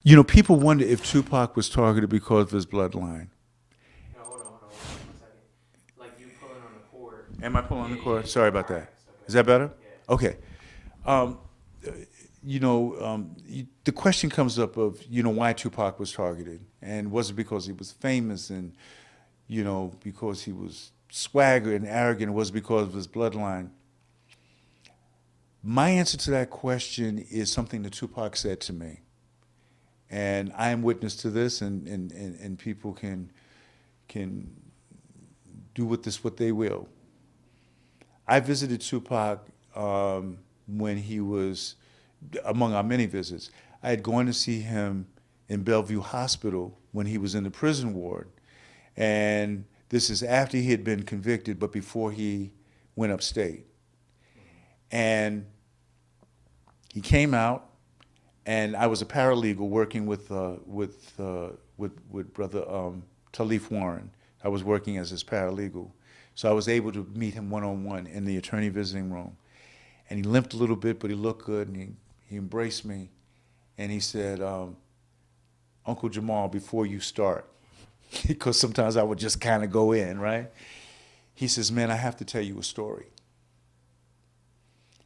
You know, people wonder if Tupac was targeted because of his bloodline. No, hold on 1 second. Like you pulling on the cord. Am I pulling on the cord? Yeah. Sorry about Alright, that. okay. Is that better? Yeah. Okay. Um, the question comes up of, why Tupac was targeted. And was it because he was famous and, because he was swagger and arrogant? Was it because of his bloodline? My answer to that question is something that Tupac said to me. And I am witness to this, and people can do with this what they will. I visited Tupac when he was, among our many visits, I had gone to see him in Bellevue Hospital when he was in the prison ward. And this is after he had been convicted, but before he went upstate. And he came out, and I was a paralegal working with Brother Talif Warren. I was working as his paralegal. So I was able to meet him one-on-one in the attorney visiting room. And he limped a little bit, but he looked good, and he embraced me. And he said, Uncle Jamal, before you start, because sometimes I would just kind of go in, right? He says, man, I have to tell you a story.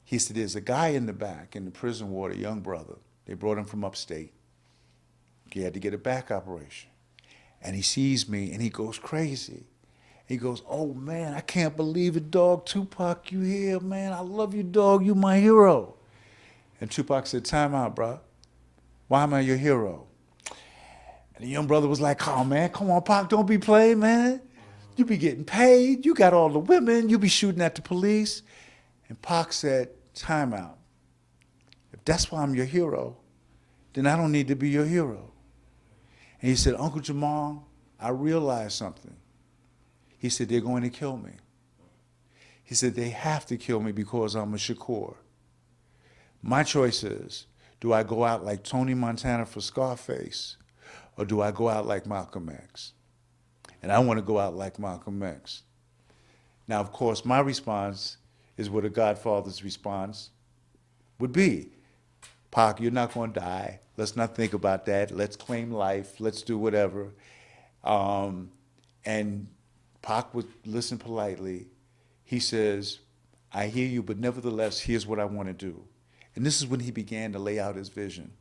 He said, there's a guy in the back in the prison ward, a young brother. They brought him from upstate. He had to get a back operation. And he sees me, and he goes crazy. He goes, oh, man, I can't believe it, dog. Tupac, you here, man. I love you, dog. You my hero. And Tupac said, time out, bro. Why am I your hero? And the young brother was like, oh, man, come on, Pac, don't be playing, man. You be getting paid. You got all the women. You be shooting at the police. And Pac said, time out. If that's why I'm your hero, then I don't need to be your hero. And he said, Uncle Jamal, I realized something. He said, they're going to kill me. He said, they have to kill me because I'm a Shakur. My choice is, do I go out like Tony Montana for Scarface, or do I go out like Malcolm X? And I want to go out like Malcolm X. Now, of course, my response is what a Godfather's response would be. Pac, you're not going to die. Let's not think about that. Let's claim life. Let's do whatever. And Pac would listen politely. He says, I hear you, but nevertheless, here's what I want to do. And this is when he began to lay out his vision,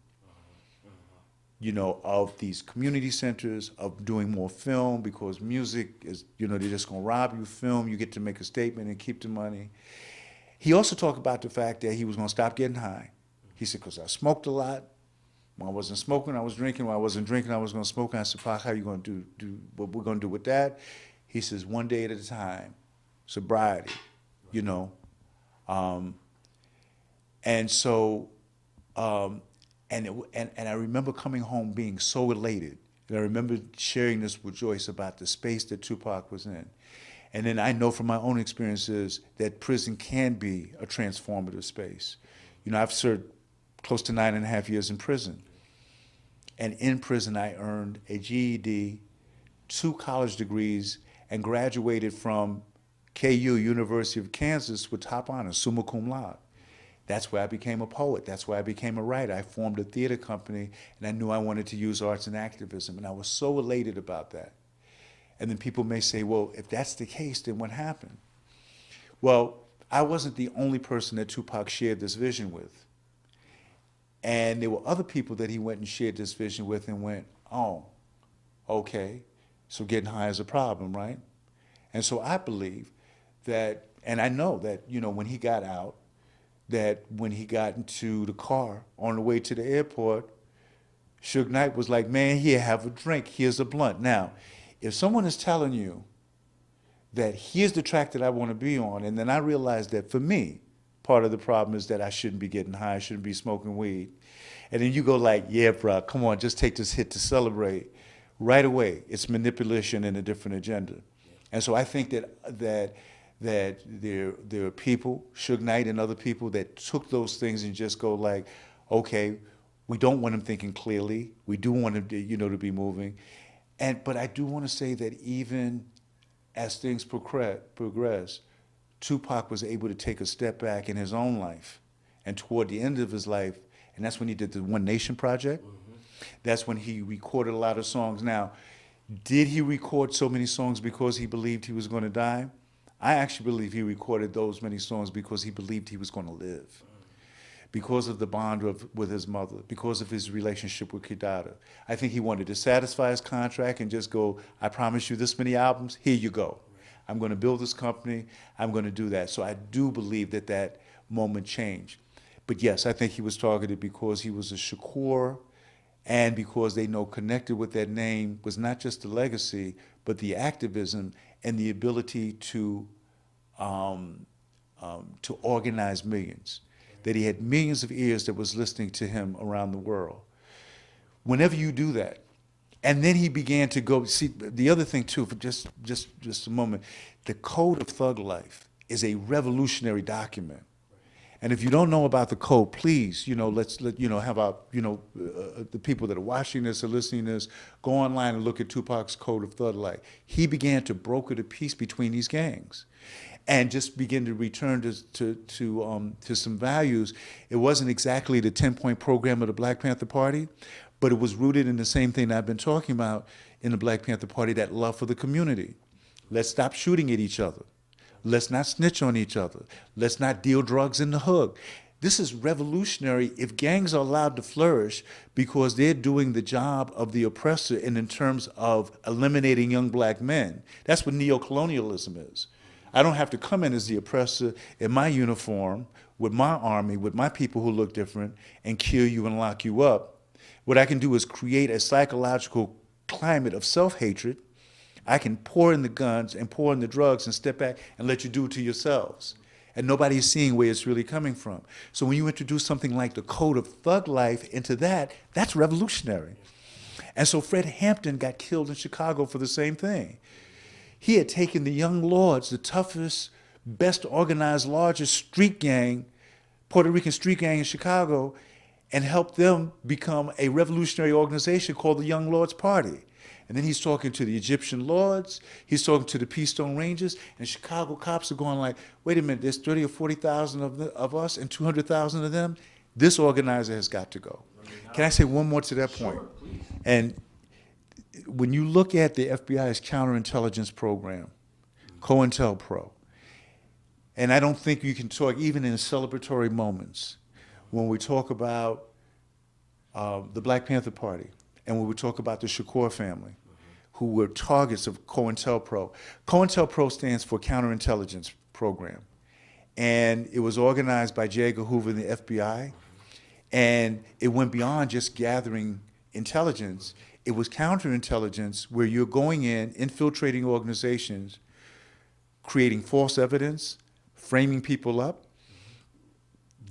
of these community centers, of doing more film, because music is, they're just going to rob you. Film, you get to make a statement and keep the money. He also talked about the fact that he was going to stop getting high. He said, because I smoked a lot. When I wasn't smoking, I was drinking. When I wasn't drinking, I was going to smoke. And I said, Pac, how are you going to do what we're going to do with that? He says, one day at a time, sobriety, And so, and I remember coming home being so elated. And I remember sharing this with Joyce about the space that Tupac was in. And then I know from my own experiences that prison can be a transformative space. I've served close to 9.5 years in prison. And in prison, I earned a GED, 2 college degrees, and graduated from KU, University of Kansas, with top honors, summa cum laude. That's where I became a poet. That's where I became a writer. I formed a theater company, and I knew I wanted to use arts and activism, and I was so elated about that. And then people may say, well, if that's the case, then what happened? Well, I wasn't the only person that Tupac shared this vision with. And there were other people that he went and shared this vision with and went, oh, okay, so getting high is a problem, right? And so I believe that, and I know that, when he got out, that when he got into the car on the way to the airport, Suge Knight was like, man, here, have a drink, here's a blunt. Now, if someone is telling you that here's the track that I want to be on, and then I realize that for me, part of the problem is that I shouldn't be getting high, I shouldn't be smoking weed. And then you go like, yeah, bro, come on, just take this hit to celebrate. Right away, it's manipulation and a different agenda. And so I think that there are people, Suge Knight and other people, that took those things and just go like, okay, we don't want him thinking clearly. We do want him to, to be moving. But I do want to say that even as things progress, Tupac was able to take a step back in his own life. And toward the end of his life, and that's when he did the One Nation Project. Mm-hmm. That's when he recorded a lot of songs. Now, did he record so many songs because he believed he was going to die? I actually believe he recorded those many songs because he believed he was going to live, because of the bond with his mother, because of his relationship with Kidada. I think he wanted to satisfy his contract and just go, I promise you this many albums, here you go. I'm going to build this company, I'm going to do that. So I do believe that that moment changed. But yes, I think he was targeted because he was a Shakur, and because they know connected with that name was not just the legacy, but the activism and the ability to organize millions. That he had millions of ears that was listening to him around the world. Whenever you do that, and then he began to go, see, the other thing too, for just a moment, the Code of Thug Life is a revolutionary document. And if you don't know about the code, please, have our, the people that are watching this or listening to this, go online and look at Tupac's Code of Thug Life. He began to broker the peace between these gangs and just begin to return to some values. It wasn't exactly the 10-point program of the Black Panther Party, but it was rooted in the same thing I've been talking about in the Black Panther Party, that love for the community. Let's stop shooting at each other. Let's not snitch on each other. Let's not deal drugs in the hood. This is revolutionary if gangs are allowed to flourish because they're doing the job of the oppressor and in terms of eliminating young black men. That's what neocolonialism is. I don't have to come in as the oppressor in my uniform, with my army, with my people who look different, and kill you and lock you up. What I can do is create a psychological climate of self-hatred. I can pour in the guns and pour in the drugs and step back and let you do it to yourselves. And nobody's seeing where it's really coming from. So when you introduce something like the Code of Thug Life into that, that's revolutionary. And so Fred Hampton got killed in Chicago for the same thing. He had taken the Young Lords, the toughest, best organized, largest street gang, Puerto Rican street gang in Chicago, and helped them become a revolutionary organization called the Young Lords Party. And then he's talking to the Egyptian lords, he's talking to the Peastone Rangers, and Chicago cops are going like, wait a minute, there's 30 or 40,000 of us and 200,000 of them? This organizer has got to go. Can I say one more to that point? Sure, please. And when you look at the FBI's counterintelligence program, COINTELPRO, and I don't think you can talk even in celebratory moments, when we talk about the Black Panther Party, and when we talk about the Shakur family, who were targets of COINTELPRO. COINTELPRO stands for Counterintelligence Program. And it was organized by J. Edgar Hoover and the FBI. And it went beyond just gathering intelligence. It was counterintelligence where you're going in, infiltrating organizations, creating false evidence, framing people up,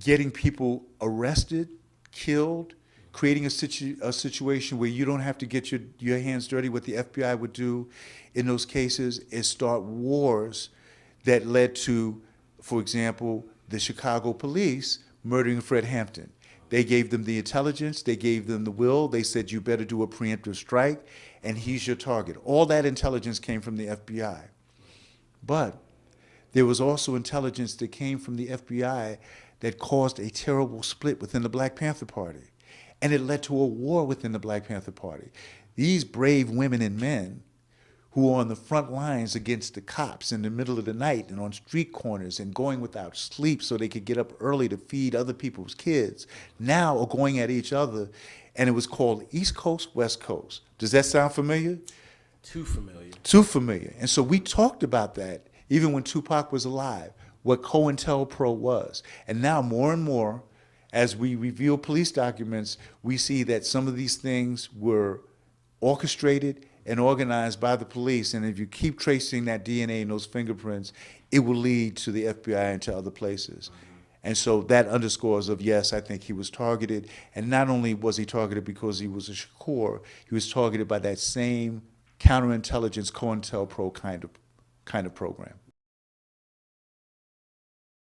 getting people arrested, killed, creating a situation where you don't have to get your hands dirty. What the FBI would do in those cases is start wars that led to, for example, the Chicago police murdering Fred Hampton. They gave them the intelligence, they gave them the will, they said you better do a preemptive strike, and he's your target. All that intelligence came from the FBI. But there was also intelligence that came from the FBI that caused a terrible split within the Black Panther Party. And it led to a war within the Black Panther Party. These brave women and men who are on the front lines against the cops in the middle of the night and on street corners and going without sleep so they could get up early to feed other people's kids, now are going at each other, and it was called East Coast, West Coast. Does that sound familiar? Too familiar. Too familiar. And so we talked about that even when Tupac was alive, what COINTELPRO was. And now more and more, as we reveal police documents, we see that some of these things were orchestrated and organized by the police. And if you keep tracing that DNA and those fingerprints, it will lead to the FBI and to other places. And so that underscores of, yes, I think he was targeted. And not only was he targeted because he was a Shakur, he was targeted by that same counterintelligence COINTELPRO kind of program.